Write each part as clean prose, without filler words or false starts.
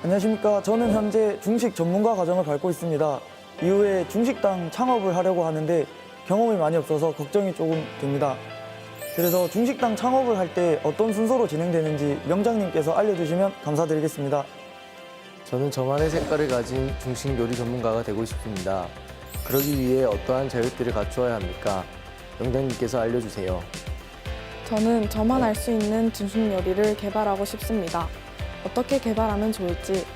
안녕하십니까. 저는 현재 중식 전문가 과정을 밟고 있습니다. 이후에 중식당 창업을 하려고 하는데 경험이 많이 없어서 걱정이 조금 됩니다. 그래서 중식당 창업을 할 때 어떤 순서로 진행되는지 명장님께서 알려주시면 감사드리겠습니다. 저는 저만의 색깔을 가진 중식 요리 전문가가 되고 싶습니다. 그러기 위해 어떠한 자격들을 갖추어야 합니까? 명장님께서 알려주세요. 저는 저만 알 수 있는 중식 요리를 개발하고 싶습니다. 어떻게 개발하면 좋을지,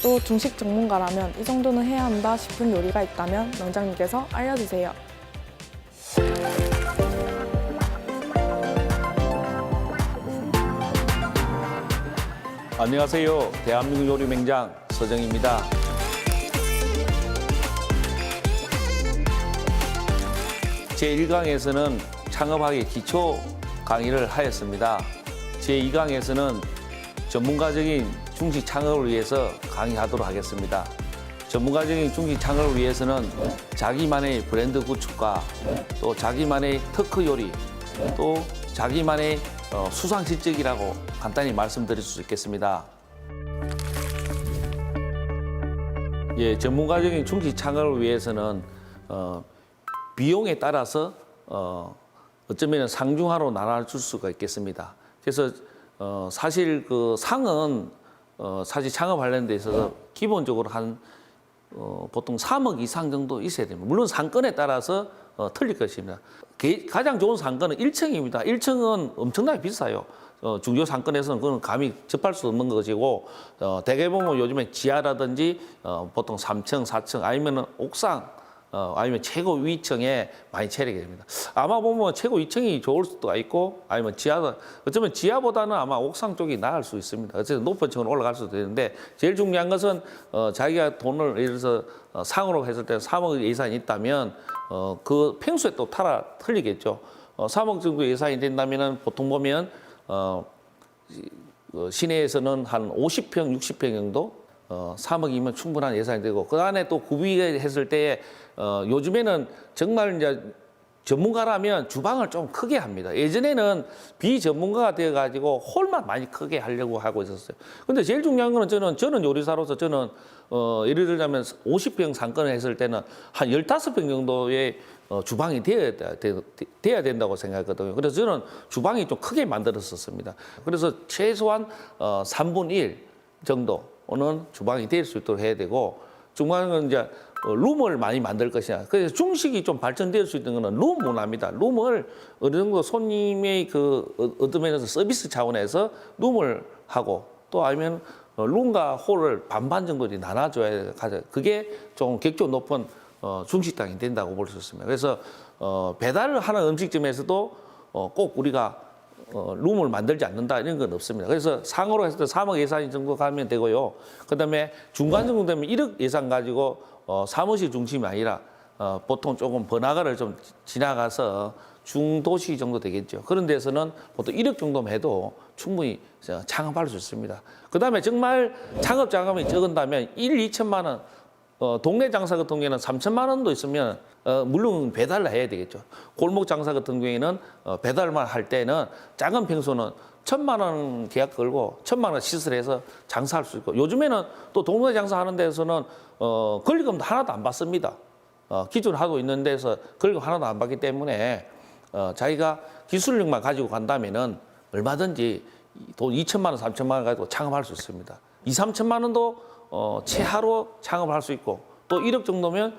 또 중식 전문가라면 이 정도는 해야 한다 싶은 요리가 있다면 명장님께서 알려주세요. 안녕하세요. 대한민국 요리 맹장 서정입니다. 제1강에서는 창업하기 기초 강의를 하였습니다. 제2강에서는 전문가적인 중식 창업을 위해서 강의하도록 하겠습니다. 전문가적인 중식 창업을 위해서는 자기만의 브랜드 구축과 또 자기만의 특허 요리, 또 자기만의 수상 실적이라고 간단히 말씀드릴 수 있겠습니다. 예, 전문가적인 중식 창업을 위해서는 비용에 따라서 어쩌면 상중하로 나눠줄 수가 있겠습니다. 그래서 사실 그 상은 사실 창업하려는 데 있어서 기본적으로 한 보통 3억 이상 정도 있어야 됩니다. 물론 상권에 따라서 틀릴 것입니다. 가장 좋은 상권은 1층입니다. 1층은 엄청나게 비싸요. 중요 상권에서는 그건 감히 접할 수 없는 것이고, 대개 보면 요즘에 지하라든지 보통 3층, 4층 아니면 옥상, 아니면 최고 위층에 많이 차리게 됩니다. 아마 보면 최고 위층이 좋을 수도 있고, 아니면 어쩌면 지하보다는 아마 옥상 쪽이 나을 수 있습니다. 어쨌든 높은 층으로 올라갈 수도 되는데, 제일 중요한 것은 자기가 돈을 예를 들어서 상으로 했을 때 3억 예산이 있다면 그 평수에 또 따라 틀리겠죠. 3억 정도 예산이 된다면은 보통 보면 시내에서는 한 50평, 60평 정도 3억이면 충분한 예산이 되고, 그 안에 또 구비를 했을 때에 요즘에는 정말 이제 전문가라면 주방을 좀 크게 합니다. 예전에는 비전문가가 되어가지고 홀만 많이 크게 하려고 하고 있었어요. 근데 제일 중요한 거는 저는 요리사로서 저는 예를 들자면 50평 상권을 했을 때는 한 15평 정도의 주방이 돼야 된다고 생각하거든요. 그래서 저는 주방이 좀 크게 만들었었습니다. 그래서 최소한 3분의 1 정도는 주방이 될 수 있도록 해야 되고, 중간은 이제 룸을 많이 만들 것이냐. 그래서 중식이 좀 발전될 수 있는 거는 룸 문화입니다. 룸을 어느 정도 손님의 어떤 면에서 서비스 차원에서 룸을 하고, 또 아니면 룸과 홀을 반반 정도 나눠줘야 가져. 그게 좀 객조 높은 중식당이 된다고 볼 수 있습니다. 그래서 배달을 하는 음식점에서도 꼭 우리가 룸을 만들지 않는다 이런 건 없습니다. 그래서 상으로 했을 때 3억 예산 정도 가면 되고요. 그다음에 중간 정도 되면 1억 예산 가지고 사무실 중심이 아니라 보통 조금 번화가를 좀 지나가서 중도시 정도 되겠죠. 그런 데서는 보통 1억 정도만 해도 충분히 창업할 수 있습니다. 그다음에 정말 창업 자금이 적은다면 2천만 원, 동네 장사 같은 경우에는 3천만 원도 있으면 물론 배달을 해야 되겠죠. 골목 장사 같은 경우에는 배달만 할 때는 작은 평수는 1,000만 원 계약 걸고 1,000만 원 시설해서 장사할 수 있고, 요즘에는 또 동네 장사하는 데서는 권리금도 하나도 안 받습니다. 기존 하고 있는 데서 권리금 하나도 안 받기 때문에 자기가 기술력만 가지고 간다면은 얼마든지 돈 2천만 원, 3천만 원 가지고 창업할 수 있습니다. 2, 3천만 원도 최하로 창업할 수 있고, 또 1억 정도면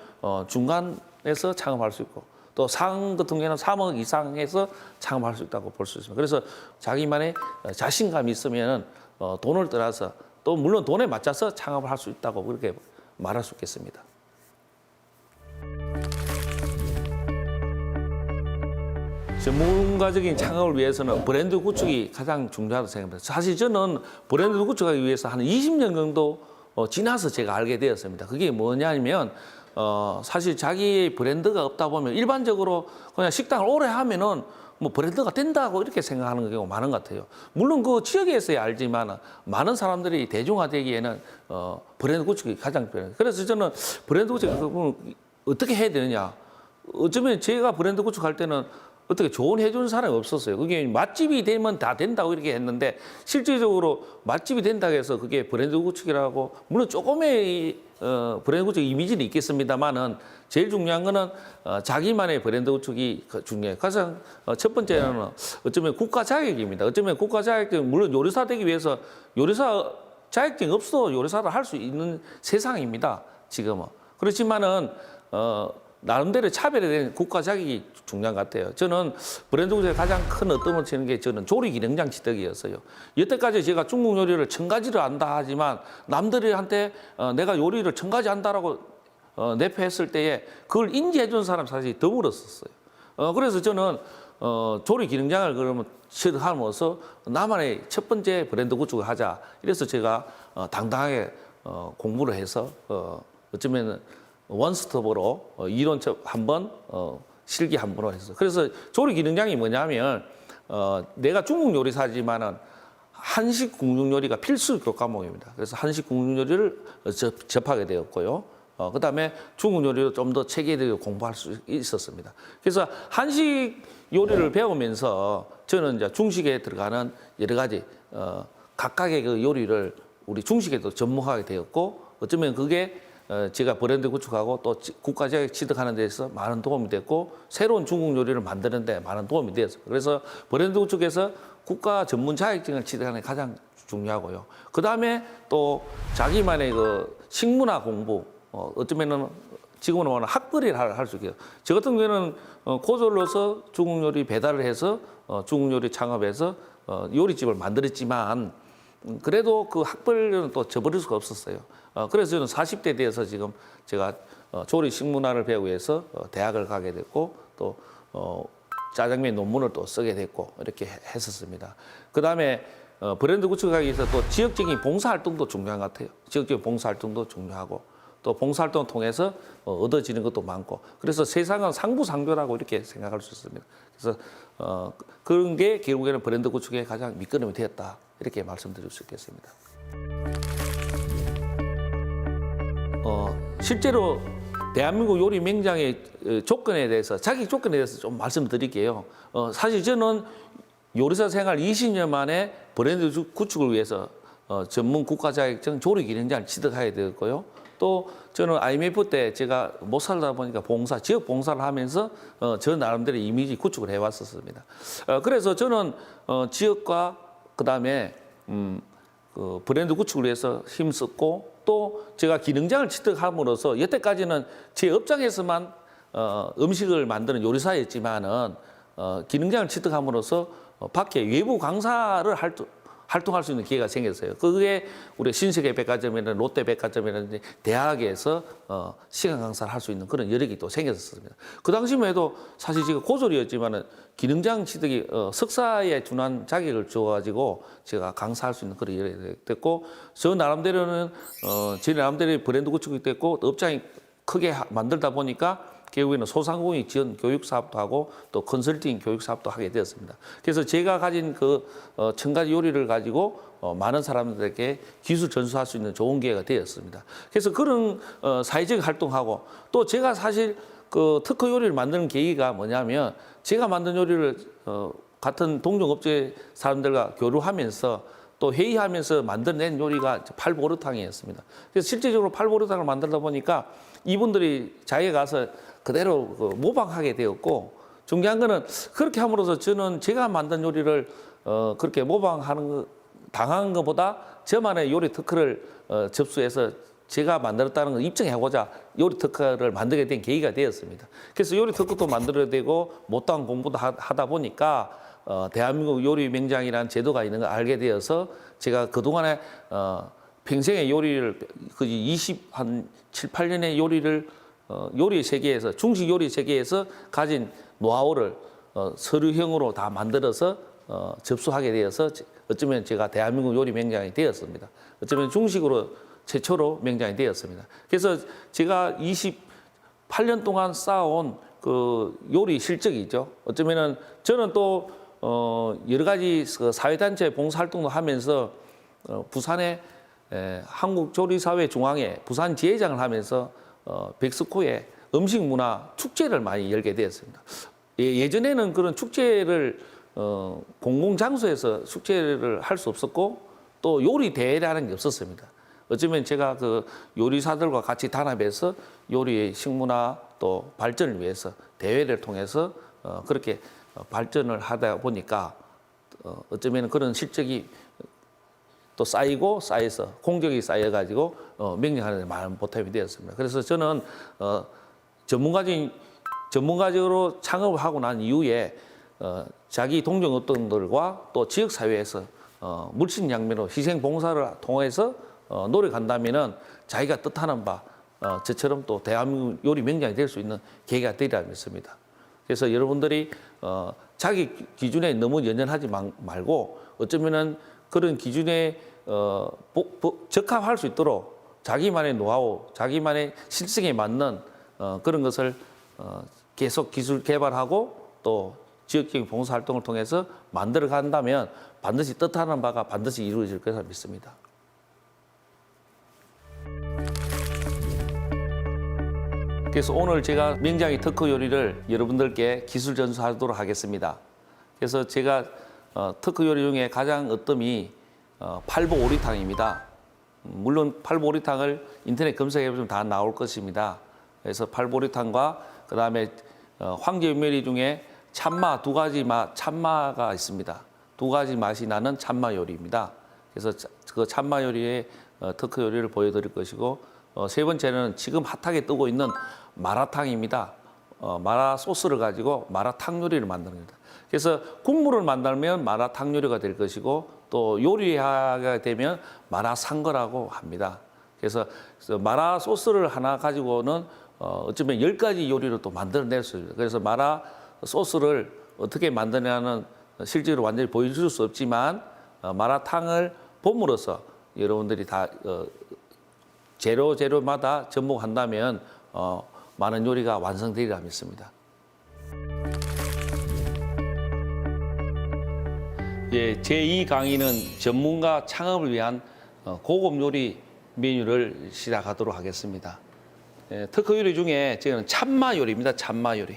중간에서 창업할 수 있고, 또 상 같은 경우에는 3억 이상에서 창업할 수 있다고 볼 수 있습니다. 그래서 자기만의 자신감이 있으면 돈을 떠나서 또 물론 돈에 맞춰서 창업을 할 수 있다고 그렇게 말할 수 있겠습니다. 전문가적인 창업을 위해서는 브랜드 구축이 가장 중요하다고 생각합니다. 사실 저는 브랜드 구축하기 위해서 한 20년 정도 지나서 제가 알게 되었습니다. 그게 뭐냐면 사실 자기의 브랜드가 없다 보면 일반적으로 그냥 식당을 오래 하면은 뭐 브랜드가 된다고 이렇게 생각하는 경우가 많은 것 같아요. 물론 그 지역에서야 알지만 많은 사람들이 대중화되기에는 브랜드 구축이 가장 필요해요. 그래서 저는 브랜드 구축을 어떻게 해야 되느냐. 어쩌면 제가 브랜드 구축할 때는 어떻게 조언해 주는 사람이 없었어요. 그게 맛집이 되면 다 된다고 이렇게 했는데 실질적으로 맛집이 된다고 해서 그게 브랜드 구축이라고 물론 조금의 브랜드 구축 이미지는 있겠습니다만은 제일 중요한 거는 자기만의 브랜드 구축이 중요해요. 가장 첫 번째는 어쩌면 국가 자격입니다. 어쩌면 국가 자격증 물론 요리사 되기 위해서 요리사 자격증이 없어도 요리사를 할 수 있는 세상입니다. 지금은. 그렇지만은 나름대로 차별화된 국가 자격이 중요한 것 같아요. 저는 브랜드 구축의 가장 큰 어떤 치는 게 저는 조리 기능장 취득이었어요. 여태까지 제가 중국 요리를 1000가지를 안다 하지만 남들한테 내가 요리를 1000가지 안다라고 내표했을 때에 그걸 인지해 준 사람 사실 드물었었어요. 그래서 저는 조리 기능장을 그러면 취득함으로써 나만의 첫 번째 브랜드 구축을 하자. 이래서 제가 당당하게 공부를 해서 어쩌면 원스톱으로 이론책 한 번, 실기 한 번으로 했어요. 그래서 조리 기능장이 뭐냐면 내가 중국 요리사지만은 한식 궁중 요리가 필수 교과목입니다. 그래서 한식 궁중 요리를 접하게 되었고요. 그다음에 중국 요리를 좀 더 체계적으로 공부할 수 있었습니다. 그래서 한식 요리를 배우면서 저는 이제 중식에 들어가는 여러 가지 각각의 그 요리를 우리 중식에도 접목하게 되었고 어쩌면 그게 제가 브랜드 구축하고 또 국가 자격 취득하는 데 있어서 많은 도움이 됐고 새로운 중국 요리를 만드는 데 많은 도움이 되었어요. 그래서 브랜드 구축에서 국가 전문 자격증을 취득하는 게 가장 중요하고요. 그다음에 또 자기만의 그 식문화 공부 어쩌면은 지금은 말하는 학벌이라 할 수 있겠어요. 저 같은 경우에는 고졸로서 중국 요리 배달을 해서 중국 요리 창업해서 요리집을 만들었지만 그래도 그 학벌은 또 저버릴 수가 없었어요. 그래서 저는 40대 돼서 지금 제가 조리 식문화를 배우기 위해서 대학을 가게 됐고 또 짜장면 논문을 또 쓰게 됐고 이렇게 했었습니다. 그다음에 브랜드 구축하기 위해서 또 지역적인 봉사활동도 중요한 것 같아요. 지역적인 봉사활동도 중요하고 또 봉사활동을 통해서 얻어지는 것도 많고 그래서 세상은 상부상조라고 이렇게 생각할 수 있습니다. 그래서 그런 게 결국에는 브랜드 구축의 가장 밑거름이 되었다 이렇게 말씀드릴 수 있겠습니다. 실제로 대한민국 요리 맹장의 조건에 대해서 자격 조건에 대해서 좀 말씀드릴게요. 사실 저는 요리사 생활 20년 만에 브랜드 구축을 위해서 전문 국가 자격증 조리 기능장을 취득하게 되었고요. 또 저는 IMF 때 제가 못 살다 보니까 지역 봉사를 하면서 저 나름대로 이미지 구축을 해왔었습니다. 그래서 저는 지역과 그다음에 그 브랜드 구축을 위해서 힘썼고 또 제가 기능장을 취득함으로써 여태까지는 제 업장에서만 음식을 만드는 요리사였지만은 기능장을 취득함으로써 밖에 외부 강사를 활동할 수 있는 기회가 생겼어요. 그게 우리 신세계 백화점이나 롯데 백화점이라든지 대학에서 시간 강사를 할 수 있는 그런 여력이 또 생겼었습니다. 그 당시만 해도 사실 제가 고졸이었지만은 기능장 취득이 석사에 준한 자격을 줘가지고 제가 강사할 수 있는 그런 여력이 됐고 저 나름대로는 제 나름대로 브랜드 구축이 됐고 업장이 크게 만들다 보니까 결국에는 소상공인 지원 교육 사업도 하고 또 컨설팅 교육 사업도 하게 되었습니다. 그래서 제가 가진 그 1000가지 요리를 가지고 많은 사람들에게 기술 전수할 수 있는 좋은 기회가 되었습니다. 그래서 그런 사회적 활동하고 또 제가 사실 그 특허 요리를 만드는 계기가 뭐냐면 제가 만든 요리를 같은 동종업체 사람들과 교류하면서 또 회의하면서 만들어낸 요리가 팔보르탕이었습니다. 그래서 실제적으로 팔보르탕을 만들다 보니까 이분들이 자기가 가서 그대로 모방하게 되었고 중요한 거는 그렇게 함으로써 저는 제가 만든 요리를 그렇게 당한 것보다 저만의 요리 특허를 접수해서 제가 만들었다는 걸 입증하고자 요리 특허를 만들게 된 계기가 되었습니다. 그래서 요리 특허도 만들어야 되고 못다한 공부도 하다 보니까 대한민국 요리 맹장이라는 제도가 있는 걸 알게 되어서 제가 그동안에 평생의 요리를 한 7, 8년의 요리를 요리 세계에서 중식 요리 세계에서 가진 노하우를 서류형으로 다 만들어서 접수하게 되어서 어쩌면 제가 대한민국 요리 맹장이 되었습니다. 어쩌면 중식으로 최초로 맹장이 되었습니다. 그래서 제가 28년 동안 쌓아온 그 요리 실적이죠. 어쩌면은 저는 또 여러 가지 그 사회단체 봉사활동도 하면서 부산의 한국조리사회중앙회 부산 지회장을 하면서 백스코에 음식문화 축제를 많이 열게 되었습니다. 예전에는 그런 축제를 공공장소에서 축제를 할 수 없었고 또 요리 대회라는 게 없었습니다. 어쩌면 제가 그 요리사들과 같이 단합해서 요리의 식문화 또 발전을 위해서 대회를 통해서 그렇게 발전을 하다 보니까 어쩌면 그런 실적이 또 쌓이고 쌓여서 공적이 쌓여가지고 명령하는 데 많은 보탬이 되었습니다. 그래서 저는 전문가적으로 창업을 하고 난 이후에 자기 동종업종들과 또 지역사회에서 물심양면으로 희생봉사를 통해서 노력한다면은 자기가 뜻하는 바 저처럼 또 대한민국 요리 명장이 될 수 있는 계기가 되리라 믿습니다. 그래서 여러분들이 자기 기준에 너무 연연하지 말고 어쩌면은 그런 기준에 적합할 수 있도록 자기만의 노하우, 자기만의 실성에 맞는 그런 것을 계속 기술 개발하고 또 지역적인 봉사활동을 통해서 만들어 간다면 반드시 뜻하는 바가 반드시 이루어질 것을 믿습니다. 그래서 오늘 제가 명장의 특허 요리를 여러분들께 기술 전수하도록 하겠습니다. 그래서 제가 특허 요리 중에 가장 으뜸이 팔보오리탕입니다. 물론 팔보오리탕을 인터넷 검색해보시면 다 나올 것입니다. 그래서 팔보오리탕과 그 다음에 황제 요리 중에 참마 두 가지 참마가 있습니다. 두 가지 맛이 나는 참마 요리입니다. 그래서 그 참마 요리의 특허 요리를 보여드릴 것이고 세 번째는 지금 핫하게 뜨고 있는 마라탕입니다. 마라 소스를 가지고 마라탕 요리를 만드는 겁니다. 그래서 국물을 만들면 마라탕 요리가 될 것이고 또 요리하게 되면 마라상거라고 합니다. 그래서 마라 소스를 하나 가지고는 어쩌면 10가지 요리를 또 만들어낼 수 있습니다. 그래서 마라 소스를 어떻게 만드냐는 실제로 완전히 보여줄 수 없지만 마라탕을 봄으로써 여러분들이 다 재료마다 접목한다면 많은 요리가 완성되리라 믿습니다. 예, 제2 강의는 전문가 창업을 위한 고급 요리 메뉴를 시작하도록 하겠습니다. 예, 특허 요리 중에 저는 참마 요리입니다. 참마 요리.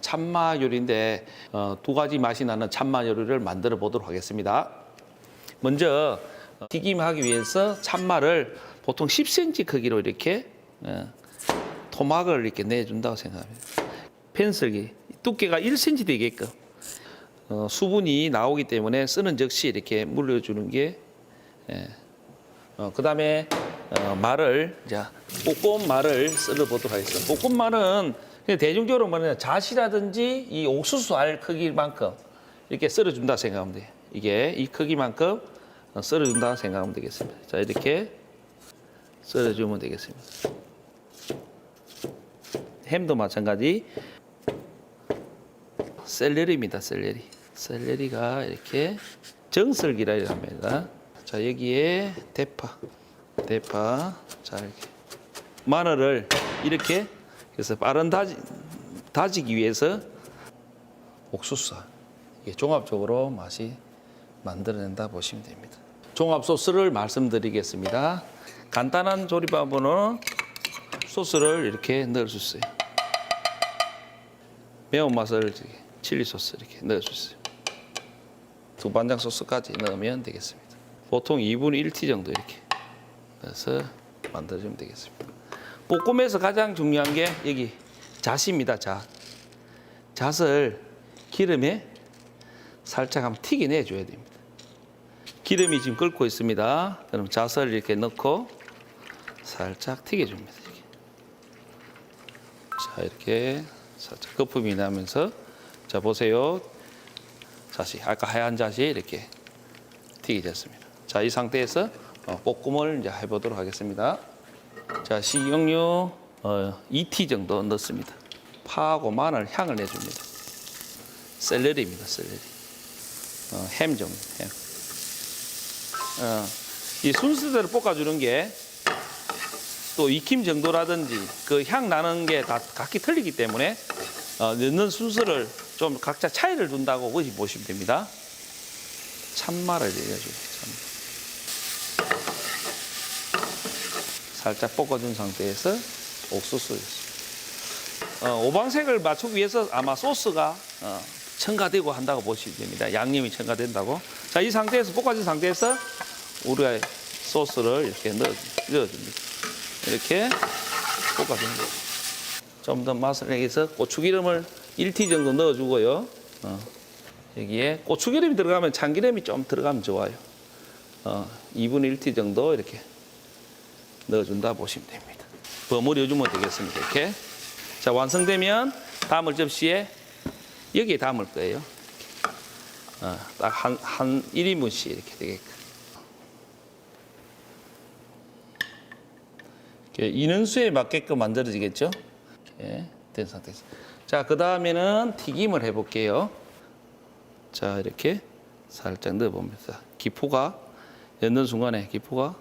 참마 요리인데 두 가지 맛이 나는 참마 요리를 만들어 보도록 하겠습니다. 먼저 튀김하기 위해서 참마를 보통 10cm 크기로 이렇게 토막을 이렇게 내준다고 생각합니다. 펜슬기 두께가 1cm 되게끔 수분이 나오기 때문에 쓰는 즉시 이렇게 물려주는 게 그다음에 말을 볶음말을 썰어 보도록 하겠습니다. 볶음말은 대중적으로 말하면 잣이라든지 이 옥수수알 크기만큼 이렇게 썰어준다 생각하면 돼요. 이게 이 크기만큼 썰어준다 생각하면 되겠습니다. 자, 이렇게 썰어주면 되겠습니다. 햄도 마찬가지. 샐러리입니다. 샐러리가 이렇게 정설기라 합니다. 자, 여기에 대파. 자, 이렇게 마늘을 이렇게 그래서 빠른 다지기 위해서 옥수수. 이게 종합적으로 맛이 만들어낸다 보시면 됩니다. 종합 소스를 말씀드리겠습니다. 간단한 조리법으로는 소스를 이렇게 넣을 수 있어요. 매운맛을 칠리 소스 이렇게 넣을 수 있어요. 두반장 소스까지 넣으면 되겠습니다. 보통 2분의 1티 정도 이렇게 넣어서 만들어주면 되겠습니다. 볶음에서 가장 중요한 게 여기 잣입니다. 잣을 기름에 살짝 한번 튀겨내줘야 됩니다. 기름이 지금 끓고 있습니다. 그럼 잣을 이렇게 넣고 살짝 튀겨줍니다. 자, 이렇게 살짝 거품이 나면서 자, 보세요. 잣이 아까 하얀 잣이 이렇게 튀겨졌습니다. 자, 이 상태에서 볶음을 이제 해보도록 하겠습니다. 자, 식용유 2티 정도 넣습니다. 파하고 마늘 향을 내줍니다. 샐러리입니다. 햄 정도. 햄. 이 순서대로 볶아주는 게 또 익힘 정도라든지 그 향 나는 게 다 각기 틀리기 때문에 넣는 순서를 좀 각자 차이를 둔다고 보시면 됩니다. 참말을 내려줘요. 살짝 볶아준 상태에서 옥수수. 오방색을 맞추기 위해서 아마 소스가 첨가되고 한다고 보시면 됩니다. 양념이 첨가된다고. 자, 이 상태에서 볶아진 상태에서 우리가 소스를 이렇게 넣어줍니다. 이렇게 볶아줍니다. 좀 더 맛을 내기 위해서 고추기름을 1티 정도 넣어주고요. 여기에 고추기름이 들어가면 참기름이 좀 들어가면 좋아요. 2분의 1티 정도 이렇게 넣어준다 보시면 됩니다. 버무려주면 되겠습니다. 이렇게. 자, 완성되면 담을 접시에 여기에 담을 거예요. 딱 한 1인분씩 이렇게 되게끔. 이렇게 인원수에 맞게끔 만들어지겠죠? 이렇게 된 상태에서. 자, 그 다음에는 튀김을 해볼게요. 자, 이렇게 살짝 넣어봅니다. 기포가, 넣는 순간에 기포가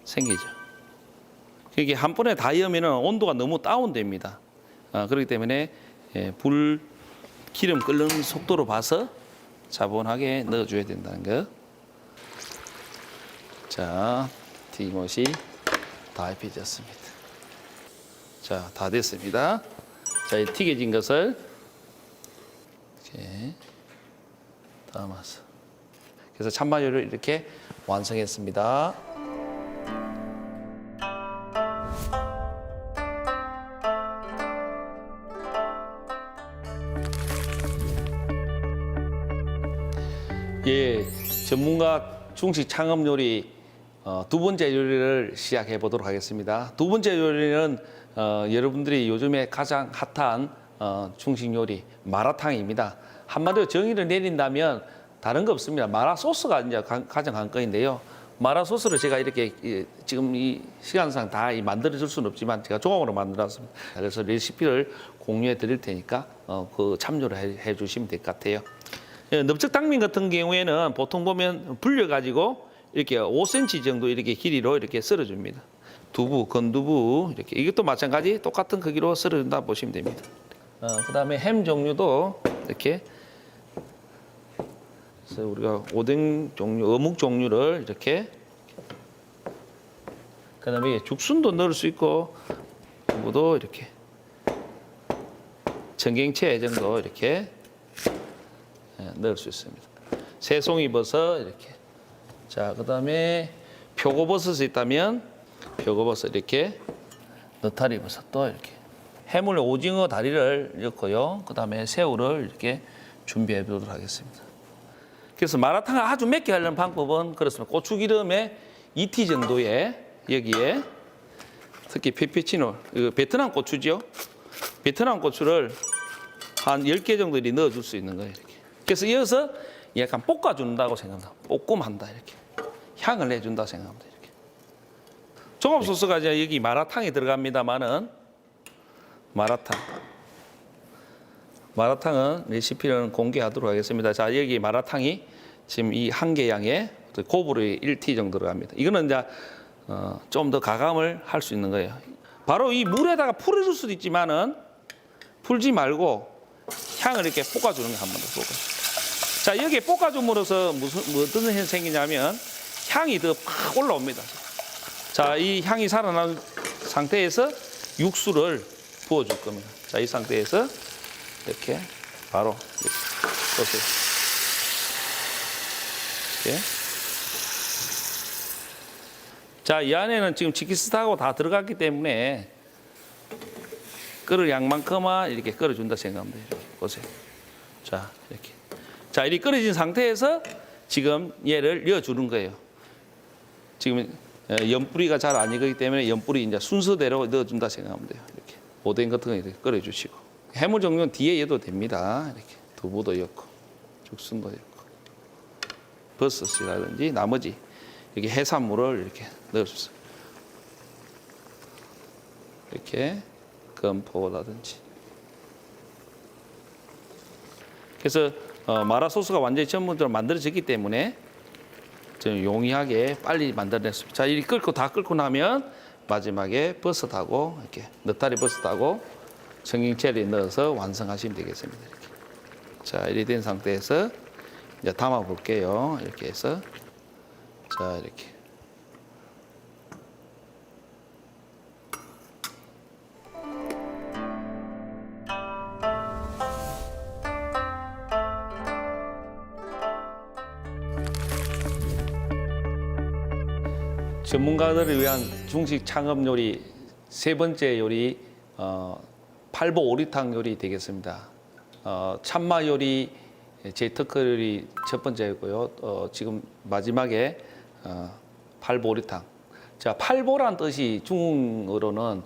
생기죠. 이게 한 번에 다 여면 온도가 너무 다운됩니다. 그렇기 때문에 기름 끓는 속도로 봐서 차분하게 넣어줘야 된다는 거. 자, 튀김옷이 다 입혀졌습니다. 자, 다 됐습니다. 자, 이 튀겨진 것을 이렇게 담아서. 그래서 참마요리를 이렇게 완성했습니다. 예, 전문가 중식 창업 요리 두 번째 요리를 시작해 보도록 하겠습니다. 두 번째 요리는 여러분들이 요즘에 가장 핫한 중식 요리 마라탕입니다. 한마디로 정의를 내린다면 다른 거 없습니다. 마라 소스가 이제 가장 관건인데요. 마라 소스를 제가 이렇게 지금 이 시간상 다 만들어 줄 수는 없지만 제가 조각으로 만들었습니다. 그래서 레시피를 공유해 드릴 테니까 그 참조를 해 주시면 될 것 같아요. 넓적 당면 같은 경우에는 보통 보면 불려가지고 이렇게 5cm 정도 이렇게 길이로 이렇게 썰어줍니다. 두부, 건두부 이렇게 이것도 마찬가지 똑같은 크기로 썰어준다 보시면 됩니다. 그다음에 햄 종류도 이렇게 그래서 우리가 오뎅 종류, 어묵 종류를 이렇게 그다음에 죽순도 넣을 수 있고 두부도 이렇게 청경채 정도 이렇게 넣을 수 있습니다. 새송이 버섯 이렇게. 자, 그다음에 표고버섯이 있다면 표고버섯 이렇게, 느타리 버섯도 이렇게. 해물 오징어 다리를 넣고요. 그다음에 새우를 이렇게 준비해 보도록 하겠습니다. 그래서 마라탕을 아주 맵게 하려는 방법은 그렇습니다. 고추기름에 2티 정도의 여기에 특히 페페치노, 이거 베트남 고추죠. 베트남 고추를 한 10개 정도 넣어줄 수 있는 거예요. 이렇게. 그래서 이어서 약간 볶아준다고 생각합니다. 볶음한다 이렇게. 향을 내준다 생각합니다. 이렇게. 종합 소스가 이제 여기 마라탕에 들어갑니다만은 마라탕은 레시피는 공개하도록 하겠습니다. 자, 여기 마라탕이 지금 이 한 개 양에 고부를 1티 정도 들어갑니다. 이거는 이제 좀 더 가감을 할 수 있는 거예요. 바로 이 물에다가 풀어줄 수도 있지만은 풀지 말고 향을 이렇게 볶아주는 거 한 번 더 볶아. 자, 여기에 볶아줌으로써 어떤 현상이 생기냐면 향이 더 팍 올라옵니다. 자, 이 향이 살아난 상태에서 육수를 부어줄 겁니다. 자, 이 상태에서 이렇게 바로 이렇게 보세요. 이렇게. 자, 이 안에는 지금 치킨스타하고 다 들어갔기 때문에 끓을 양만큼만 이렇게 끓여준다 생각하면 돼요. 이렇게 보세요. 자, 이렇게. 자, 이렇게 끓여진 상태에서 지금 얘를 넣어주는 거예요. 지금 연뿌리가 잘 안 익었기 때문에 연뿌리 이제 순서대로 넣어준다 생각하면 돼요. 이렇게 오뎅 같은 거 이렇게 끓여주시고 해물 종류는 뒤에 넣어도 됩니다. 이렇게 두부도 넣고 죽순도 넣고 버섯이라든지 나머지 이렇게 해산물을 이렇게 넣어주세요. 이렇게 건포라든지. 그래서 마라 소스가 완전히 전문적으로 만들어졌기 때문에 저는 용이하게 빨리 만들어냈습니다. 자, 이렇게 다 끓고 나면 마지막에 버섯하고 이렇게 느타리 버섯하고 청경채를 넣어서 완성하시면 되겠습니다. 이렇게. 자, 이렇게 된 상태에서 이제 담아 볼게요. 이렇게 해서 자, 이렇게. 전문가들을 위한 중식 창업 요리 세 번째 요리 팔보 오리탕 요리 되겠습니다. 참마 요리 제 특허 요리 첫 번째고요. 지금 마지막에 팔보 오리탕. 자, 팔보란 뜻이 중국어로는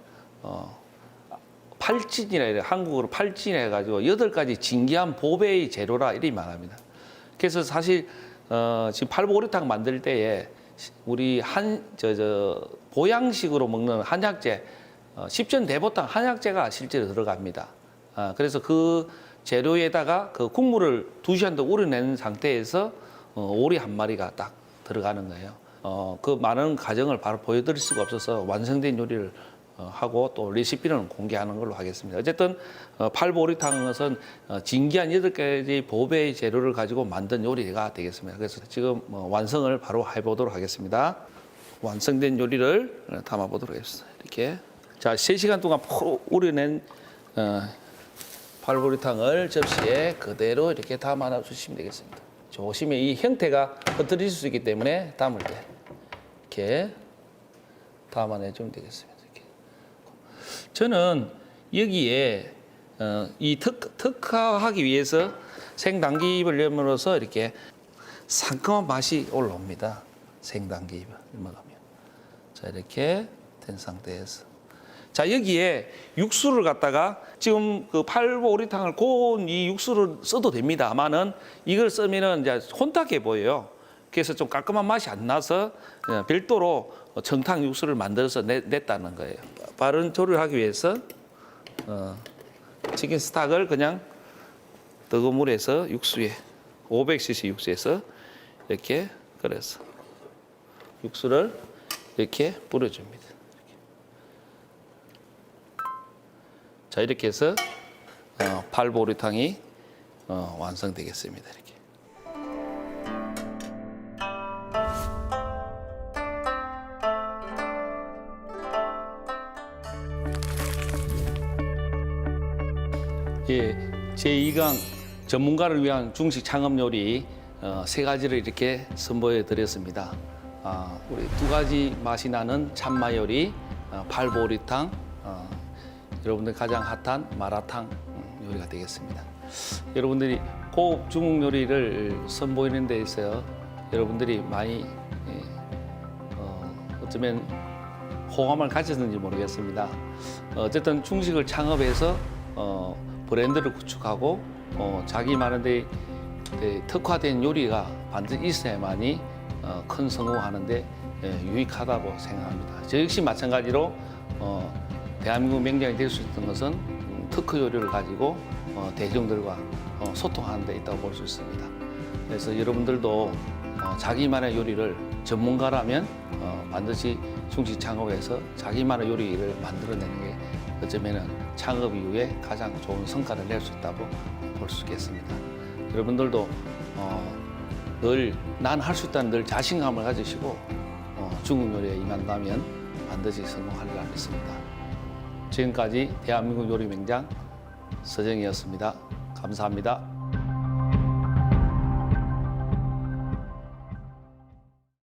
팔진이라 이래 한국어로 팔진이라 해가지고 8가지 진귀한 보배의 재료라 이렇게 말합니다. 그래서 사실 지금 팔보 오리탕 만들 때에 우리 보양식으로 먹는 한약재, 십전대보탕 한약재가 실제로 들어갑니다. 그래서 그 재료에다가 그 국물을 2시간 더 우려낸 상태에서 오리 한 마리가 딱 들어가는 거예요. 그 많은 과정을 바로 보여드릴 수가 없어서 완성된 요리를 하고 또 레시피는 공개하는 걸로 하겠습니다. 어쨌든 팔보오리탕은 진귀한 8가지 보배의 재료를 가지고 만든 요리가 되겠습니다. 그래서 지금 완성을 바로 해보도록 하겠습니다. 완성된 요리를 담아보도록 하겠습니다. 이렇게 자 3시간 동안 푹 우려낸 팔보오리탕을 접시에 그대로 이렇게 담아 주시면 되겠습니다. 조심히 이 형태가 흐트러질 수 있기 때문에 담을 때 이렇게 담아내주면 되겠습니다. 저는 여기에 이 특화하기 위해서 생당귀잎을 넣음으로써 이렇게 상큼한 맛이 올라옵니다. 생당귀잎을 넣으면. 자, 이렇게 된 상태에서. 자, 여기에 육수를 갖다가 지금 그 팔보오리탕을 고운 이 육수를 써도 됩니다만은 이걸 쓰면은 이제 혼탁해 보여요. 그래서 좀 깔끔한 맛이 안 나서 별도로 정탕 육수를 만들어서 냈다는 거예요. 빠른 조리를 하기 위해서 치킨 스톡을 그냥 뜨거운 물에서 육수에 500cc 육수에서 이렇게 끓여서 육수를 이렇게 뿌려줍니다. 자, 이렇게 해서 팔보오리탕이 완성되겠습니다. 이렇게. 예, 제2강 전문가를 위한 중식 창업 요리 3가지를 이렇게 선보여 드렸습니다. 우리 2가지 맛이 나는 참마 요리, 팔보오리탕, 여러분들 가장 핫한 마라탕 요리가 되겠습니다. 여러분들이 고급 중국 요리를 선보이는 데 있어서 여러분들이 많이 어쩌면 호감을 가졌는지 모르겠습니다. 어쨌든 중식을 창업해서 브랜드를 구축하고 자기만의 특화된 요리가 반드시 있어야만이 큰 성공하는데 유익하다고 생각합니다. 저 역시 마찬가지로 대한민국 명장이 될 수 있던 것은 특허 요리를 가지고 대중들과 소통하는 데 있다고 볼 수 있습니다. 그래서 여러분들도 자기만의 요리를 전문가라면 반드시 중식 창업에서 자기만의 요리를 만들어내는 게 어쩌면 창업 이후에 가장 좋은 성과를 낼 수 있다고 볼 수 있겠습니다. 여러분들도 늘 난 할 수 있다는 늘 자신감을 가지시고 중국 요리에 임한다면 반드시 성공하리라 믿습니다. 지금까지 대한민국 요리 명장 서정이었습니다. 감사합니다.